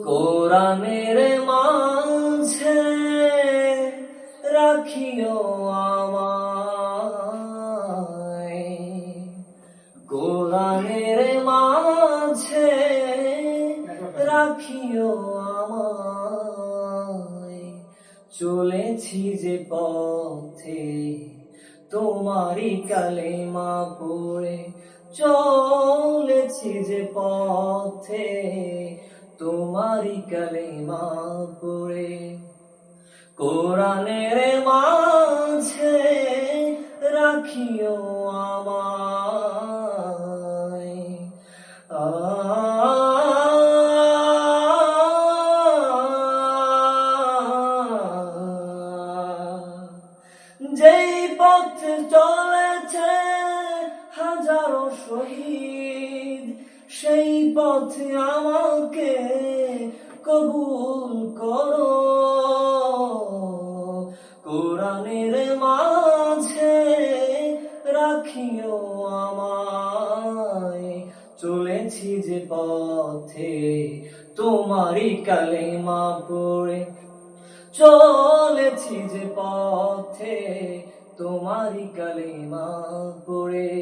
কোরআনের মাঝে রাখিও আমায়, কোরআনের মাঝে রাখিও আমায়। চলেছি যে পথে তোমারই কালেমা পড়ে, চলেছি যে পথে তোমারই কালেমা পড়ে। কোরআনের মাঝে রাখিও আমায়। যেই পথ চলেছে হাজারো শহীদ, সেই পথে আমাকে কবুল করো। কোরআনের মাঝে রাখিও আমায়, চলেছি যে পথে তোমারই কালেমা পড়ে, চলেছি যে পথে তোমারই কালেমা পড়ে।